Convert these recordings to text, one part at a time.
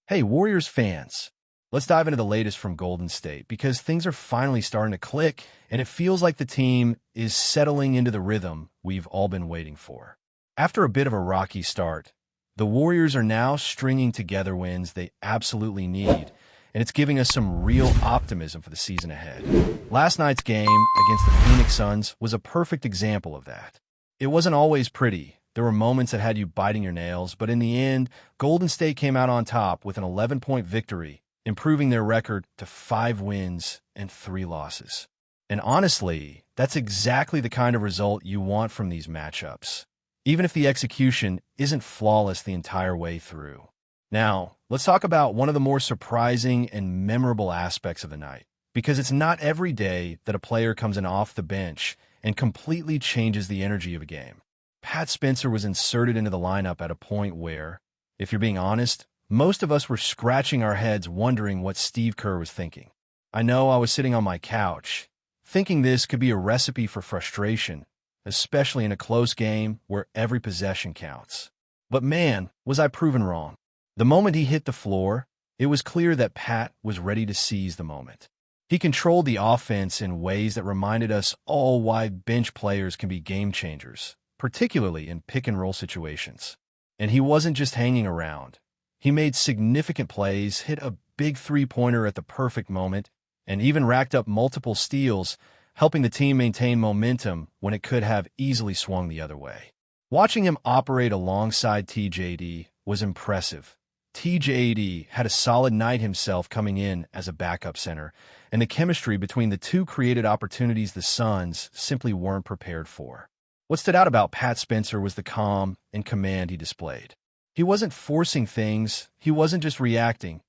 Hey, Warriors fans, let's dive into the latest from Golden State because things are finally starting to click and it feels like the team is settling into the rhythm we've all been waiting for. After a bit of a rocky start, the Warriors are now stringing together wins they absolutely need, and it's giving us some real optimism for the season ahead. Last night's game against the Phoenix Suns was a perfect example of that. It wasn't always pretty. There were moments that had you biting your nails, but in the end, Golden State came out on top with an 11-point victory, improving their record to 5 wins and 3 losses. And honestly, that's exactly the kind of result you want from these matchups, even if the execution isn't flawless the entire way through. Now, let's talk about one of the more surprising and memorable aspects of the night, because it's not every day that a player comes in off the bench and completely changes the energy of a game. Pat Spencer was inserted into the lineup at a point where, if you're being honest, most of us were scratching our heads wondering what Steve Kerr was thinking. I know I was sitting on my couch, thinking this could be a recipe for frustration, especially in a close game where every possession counts. But man, was I proven wrong. The moment he hit the floor, it was clear that Pat was ready to seize the moment. He controlled the offense in ways that reminded us all why bench players can be game changers, particularly in pick-and-roll situations. And he wasn't just hanging around. He made significant plays, hit a big three-pointer at the perfect moment, and even racked up multiple steals, helping the team maintain momentum when it could have easily swung the other way. Watching him operate alongside TJD was impressive. TJD had a solid night himself coming in as a backup center, and the chemistry between the two created opportunities the Suns simply weren't prepared for. What stood out about Pat Spencer was the calm and command he displayed. He wasn't forcing things, he wasn't just reacting.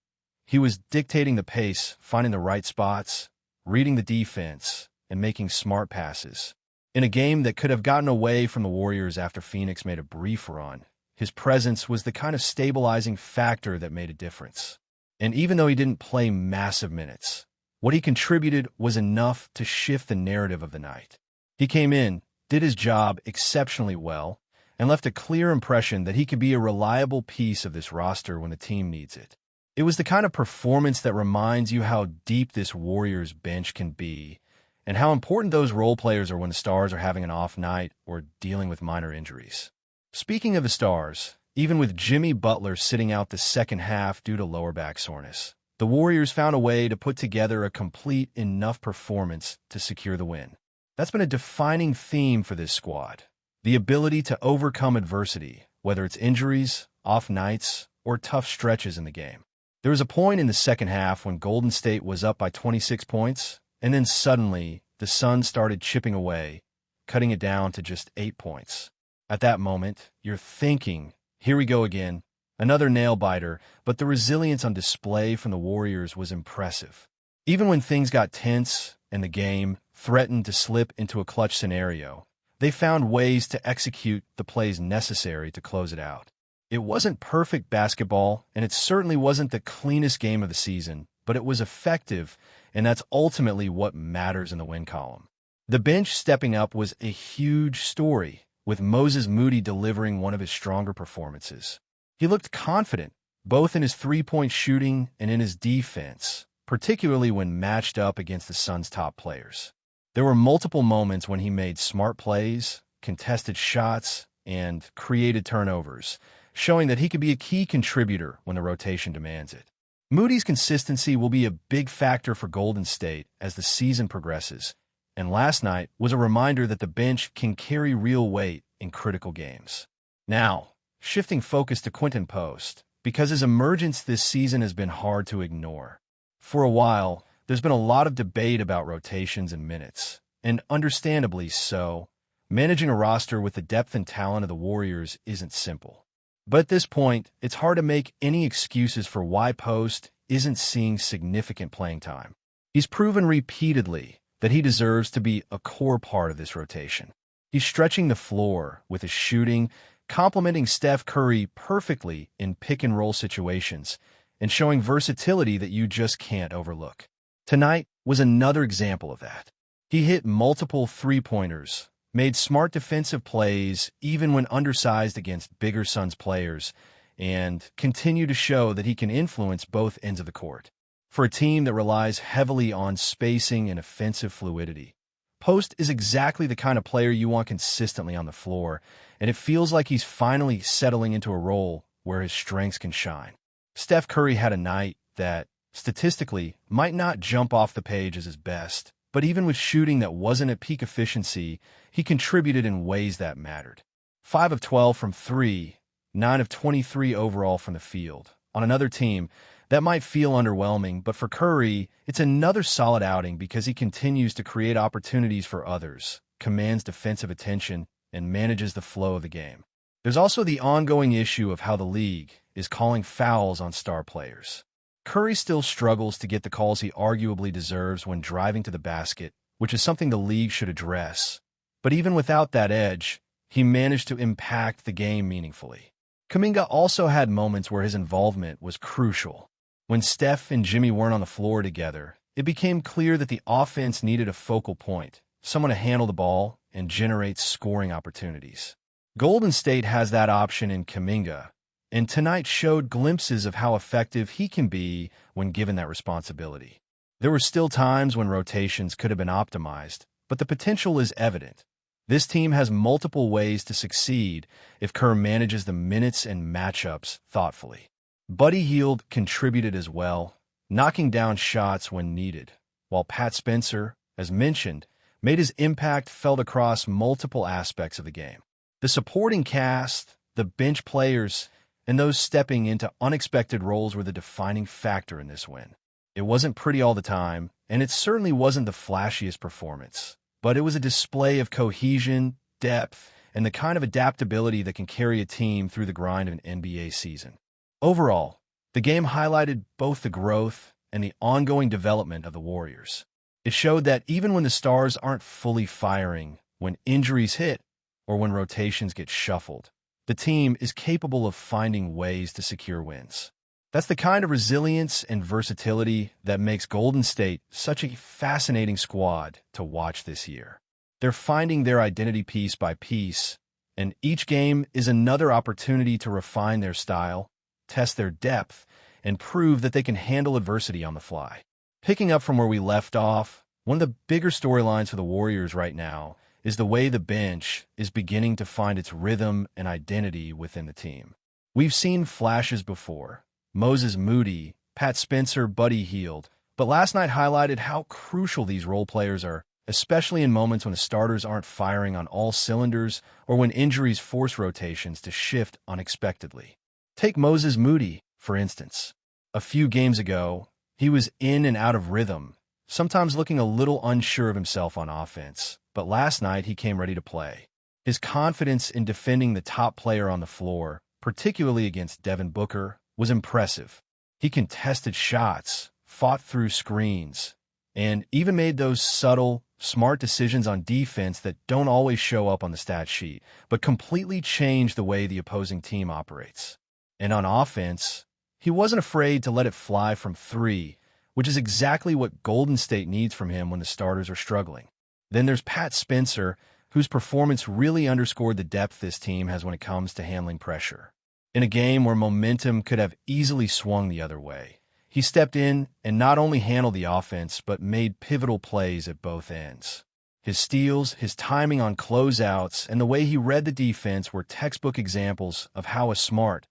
He was dictating the pace, finding the right spots, reading the defense, and making smart passes. In a game that could have gotten away from the Warriors after Phoenix made a brief run, his presence was the kind of stabilizing factor that made a difference. And even though he didn't play massive minutes, what he contributed was enough to shift the narrative of the night. He came in, did his job exceptionally well, and left a clear impression that he could be a reliable piece of this roster when the team needs it. It was the kind of performance that reminds you how deep this Warriors bench can be, and how important those role players are when the stars are having an off night or dealing with minor injuries. Speaking of the stars, even with Jimmy Butler sitting out the second half due to lower back soreness, the Warriors found a way to put together a complete enough performance to secure the win. That's been a defining theme for this squad, the ability to overcome adversity, whether it's injuries, off nights, or tough stretches in the game. There was a point in the second half when Golden State was up by 26 points, and then suddenly the Suns started chipping away, cutting it down to just 8 points. At that moment, you're thinking, here we go again, another nail-biter, but the resilience on display from the Warriors was impressive. Even when things got tense and the game threatened to slip into a clutch scenario, they found ways to execute the plays necessary to close it out. It wasn't perfect basketball, and it certainly wasn't the cleanest game of the season, but it was effective, and that's ultimately what matters in the win column. The bench stepping up was a huge story, with Moody delivering one of his stronger performances. He looked confident, both in his three-point shooting and in his defense, particularly when matched up against the Suns' top players. There were multiple moments when he made smart plays, contested shots, and created turnovers, showing that he could be a key contributor when the rotation demands it. Moody's consistency will be a big factor for Golden State as the season progresses, and last night was a reminder that the bench can carry real weight in critical games. Now, shifting focus to Quinton Post, because his emergence this season has been hard to ignore. For a while, there's been a lot of debate about rotations and minutes, and understandably so. Managing a roster with the depth and talent of the Warriors isn't simple. But at this point, it's hard to make any excuses for why Post isn't seeing significant playing time. He's proven repeatedly that he deserves to be a core part of this rotation. He's stretching the floor with his shooting, complementing Steph Curry perfectly in pick-and-roll situations, and showing versatility that you just can't overlook. Tonight was another example of that. He hit multiple three-pointers, made smart defensive plays even when undersized against bigger Suns players, and continue to show that he can influence both ends of the court. For a team that relies heavily on spacing and offensive fluidity, Post is exactly the kind of player you want consistently on the floor, and it feels like he's finally settling into a role where his strengths can shine. Steph Curry had a night that, statistically, might not jump off the page as his best, but even with shooting that wasn't at peak efficiency, he contributed in ways that mattered. 5 of 12 from 3, 9 of 23 overall from the field. On another team, that might feel underwhelming, but for Curry, it's another solid outing because he continues to create opportunities for others, commands defensive attention, and manages the flow of the game. There's also the ongoing issue of how the league is calling fouls on star players. Curry still struggles to get the calls he arguably deserves when driving to the basket, which is something the league should address. But even without that edge, he managed to impact the game meaningfully. Kuminga also had moments where his involvement was crucial. When Steph and Jimmy weren't on the floor together, it became clear that the offense needed a focal point, someone to handle the ball and generate scoring opportunities. Golden State has that option in Kuminga, and tonight showed glimpses of how effective he can be when given that responsibility. There were still times when rotations could have been optimized, but the potential is evident. This team has multiple ways to succeed if Kerr manages the minutes and matchups thoughtfully. Buddy Hield contributed as well, knocking down shots when needed, while Pat Spencer, as mentioned, made his impact felt across multiple aspects of the game. The supporting cast, the bench players, and those stepping into unexpected roles were the defining factor in this win. It wasn't pretty all the time, and it certainly wasn't the flashiest performance, but it was a display of cohesion, depth, and the kind of adaptability that can carry a team through the grind of an NBA season. Overall, the game highlighted both the growth and the ongoing development of the Warriors. It showed that even when the stars aren't fully firing, when injuries hit, or when rotations get shuffled, the team is capable of finding ways to secure wins. That's the kind of resilience and versatility that makes Golden State such a fascinating squad to watch this year. They're finding their identity piece by piece, and each game is another opportunity to refine their style, test their depth, and prove that they can handle adversity on the fly. Picking up from where we left off, one of the bigger storylines for the Warriors right now is the way the bench is beginning to find its rhythm and identity within the team. We've seen flashes before: Moody, Pat Spencer, Buddy Hield, but last night highlighted how crucial these role players are, especially in moments when the starters aren't firing on all cylinders or when injuries force rotations to shift unexpectedly. Take Moody, for instance. A few games ago, he was in and out of rhythm, sometimes looking a little unsure of himself on offense, but last night he came ready to play. His confidence in defending the top player on the floor, particularly against Devin Booker, was impressive. He contested shots, fought through screens, and even made those subtle, smart decisions on defense that don't always show up on the stat sheet, but completely change the way the opposing team operates. And on offense, he wasn't afraid to let it fly from 3, which is exactly what Golden State needs from him when the starters are struggling. Then there's Pat Spencer, whose performance really underscored the depth this team has when it comes to handling pressure. In a game where momentum could have easily swung the other way, he stepped in and not only handled the offense, but made pivotal plays at both ends. His steals, his timing on closeouts, and the way he read the defense were textbook examples of how a smart,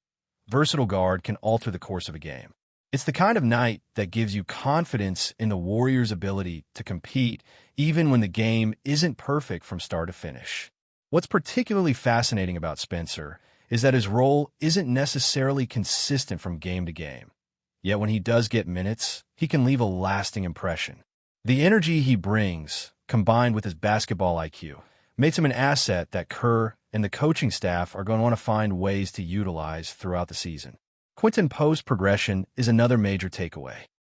versatile guard can alter the course of a game. It's the kind of night that gives you confidence in the Warriors' ability to compete even when the game isn't perfect from start to finish. What's particularly fascinating about Spencer is that his role isn't necessarily consistent from game to game. Yet when he does get minutes, he can leave a lasting impression. The energy he brings, combined with his basketball IQ, makes him an asset that Kerr and the coaching staff are going to want to find ways to utilize throughout the season. Quinton Post progression is another major takeaway.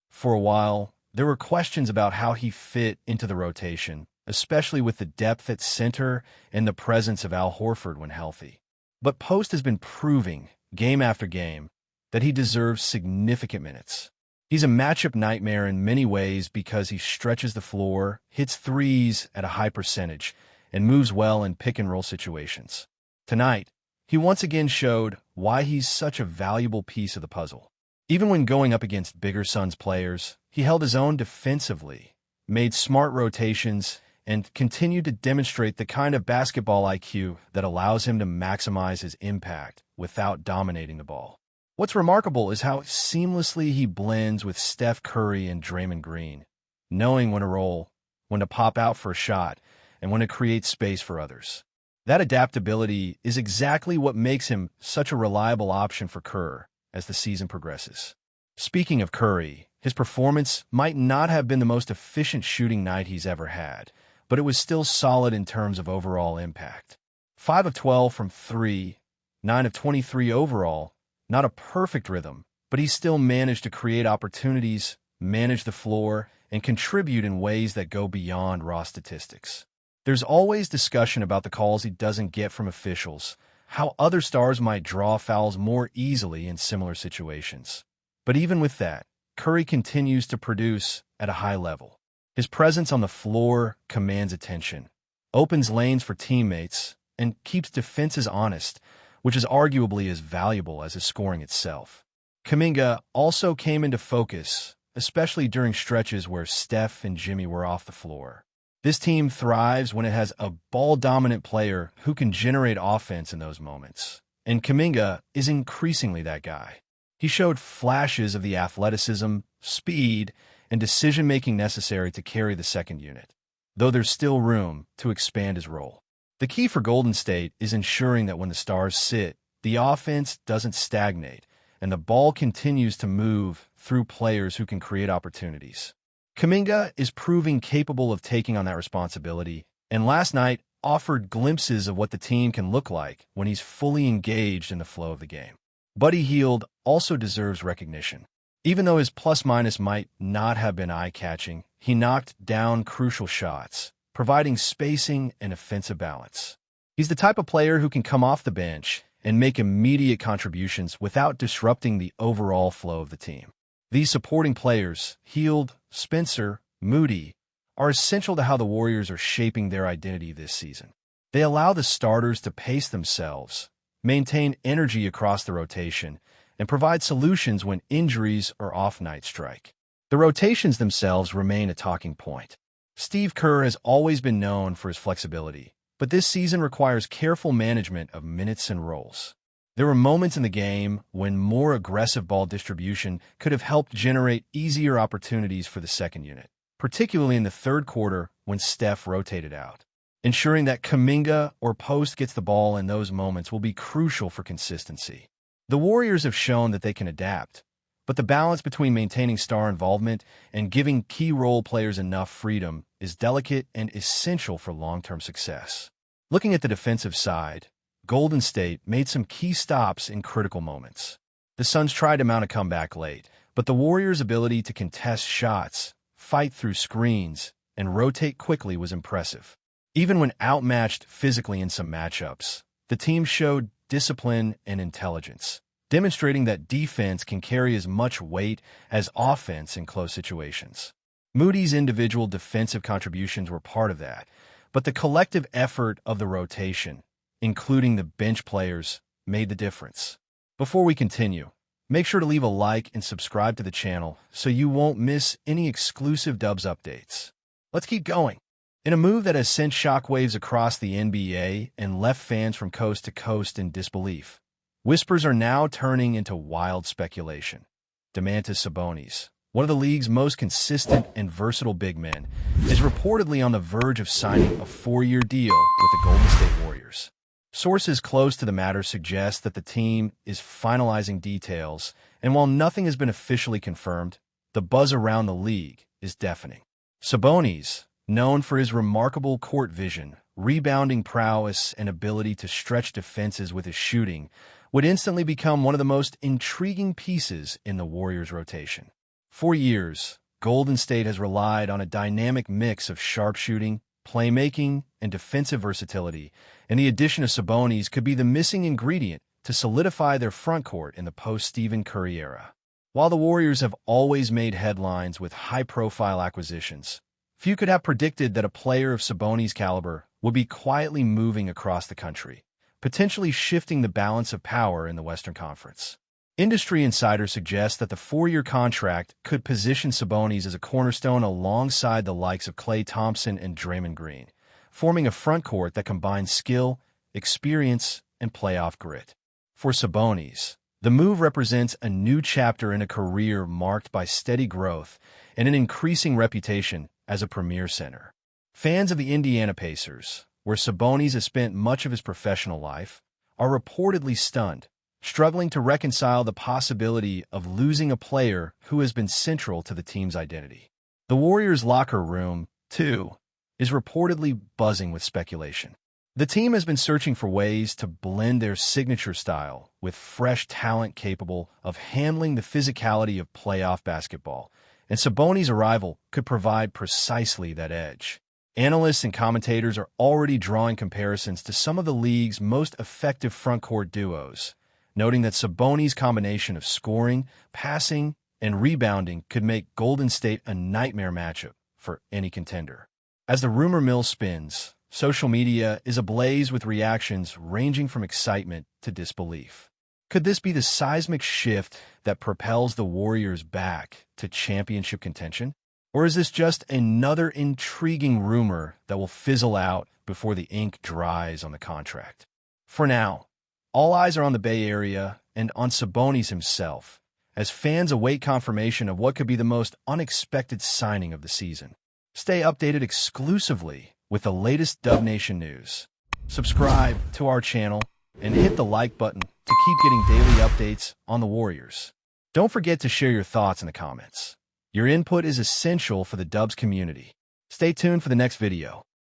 For a while, there were questions about how he fit into the rotation, especially with the depth at center and the presence of Al Horford when healthy. But Post has been proving, game after game, that he deserves significant minutes. He's a matchup nightmare in many ways because he stretches the floor, hits threes at a high percentage, and moves well in pick-and-roll situations. Tonight, he once again showed why he's such a valuable piece of the puzzle. Even when going up against bigger Suns players, he held his own defensively, made smart rotations, and continued to demonstrate the kind of basketball IQ that allows him to maximize his impact without dominating the ball. What's remarkable is how seamlessly he blends with Steph Curry and Draymond Green, knowing when to roll, when to pop out for a shot, and when to create space for others. That adaptability is exactly what makes him such a reliable option for Kerr as the season progresses. Speaking of Curry, his performance might not have been the most efficient shooting night he's ever had, but it was still solid in terms of overall impact. 5 of 12 from 3, 9 of 23 overall, not a perfect rhythm, but he still managed to create opportunities, manage the floor, and contribute in ways that go beyond raw statistics. There's always discussion about the calls he doesn't get from officials, how other stars might draw fouls more easily in similar situations. But even with that, Curry continues to produce at a high level. His presence on the floor commands attention, opens lanes for teammates, and keeps defenses honest, which is arguably as valuable as his scoring itself. Kuminga also came into focus, especially during stretches where Steph and Jimmy were off the floor. This team thrives when it has a ball-dominant player who can generate offense in those moments, and Kuminga is increasingly that guy. He showed flashes of the athleticism, speed, and decision-making necessary to carry the second unit, though there's still room to expand his role. The key for Golden State is ensuring that when the stars sit, the offense doesn't stagnate, and the ball continues to move through players who can create opportunities. Kuminga is proving capable of taking on that responsibility, and last night offered glimpses of what the team can look like when he's fully engaged in the flow of the game. Buddy Hield also deserves recognition. Even though his plus-minus might not have been eye-catching, he knocked down crucial shots, providing spacing and offensive balance. He's the type of player who can come off the bench and make immediate contributions without disrupting the overall flow of the team. These supporting players, Hield, Spencer, Moody, are essential to how the Warriors are shaping their identity this season. They allow the starters to pace themselves, maintain energy across the rotation, and provide solutions when injuries or off-nights strike. The rotations themselves remain a talking point. Steve Kerr has always been known for his flexibility, but this season requires careful management of minutes and roles. There were moments in the game when more aggressive ball distribution could have helped generate easier opportunities for the second unit, particularly in the third quarter when Steph rotated out. Ensuring that Kuminga or Post gets the ball in those moments will be crucial for consistency. The Warriors have shown that they can adapt, but the balance between maintaining star involvement and giving key role players enough freedom is delicate and essential for long-term success. Looking at the defensive side, Golden State made some key stops in critical moments. The Suns tried to mount a comeback late, but the Warriors' ability to contest shots, fight through screens, and rotate quickly was impressive. Even when outmatched physically in some matchups, the team showed discipline and intelligence, demonstrating that defense can carry as much weight as offense in close situations. Moody's individual defensive contributions were part of that, but the collective effort of the rotation, including the bench players, made the difference. Before we continue, make sure to leave a like and subscribe to the channel so you won't miss any exclusive Dubs updates. Let's keep going. In a move that has sent shockwaves across the NBA and left fans from coast to coast in disbelief, whispers are now turning into wild speculation. DOMANTAS Sabonis, one of the league's most consistent and versatile big men, is reportedly on the verge of signing a 4-year deal with the Golden State Warriors. Sources close to the matter suggest that the team is finalizing details, and while nothing has been officially confirmed, the buzz around the league is deafening. Sabonis, known for his remarkable court vision, rebounding prowess, and ability to stretch defenses with his shooting, would instantly become one of the most intriguing pieces in the Warriors' rotation. For years, Golden State has relied on a dynamic mix of sharpshooting, playmaking, and defensive versatility, and the addition of Sabonis could be the missing ingredient to solidify their frontcourt in the post-Stephen Curry era. While the Warriors have always made headlines with high-profile acquisitions, few could have predicted that a player of Sabonis' caliber would be quietly moving across the country, potentially shifting the balance of power in the Western Conference. Industry insiders suggest that the 4-year contract could position Sabonis as a cornerstone alongside the likes of Klay Thompson and Draymond Green, forming a frontcourt that combines skill, experience, and playoff grit. For Sabonis, the move represents a new chapter in a career marked by steady growth and an increasing reputation as a premier center. Fans of the Indiana Pacers, where Sabonis has spent much of his professional life, are reportedly stunned, struggling to reconcile the possibility of losing a player who has been central to the team's identity. The Warriors' locker room, too, is reportedly buzzing with speculation. The team has been searching for ways to blend their signature style with fresh talent capable of handling the physicality of playoff basketball, and Sabonis' arrival could provide precisely that edge. Analysts and commentators are already drawing comparisons to some of the league's most effective frontcourt duos, noting that Sabonis' combination of scoring, passing, and rebounding could make Golden State a nightmare matchup for any contender. As the rumor mill spins, social media is ablaze with reactions ranging from excitement to disbelief. Could this be the seismic shift that propels the Warriors back to championship contention? Or is this just another intriguing rumor that will fizzle out before the ink dries on the contract? For now, all eyes are on the Bay Area and on Sabonis himself, as fans await confirmation of what could be the most unexpected signing of the season. Stay updated exclusively with the latest Dub Nation news. Subscribe to our channel and hit the like button to keep getting daily updates on the Warriors. Don't forget to share your thoughts in the comments. Your input is essential for the Dubs community. Stay tuned for the next video.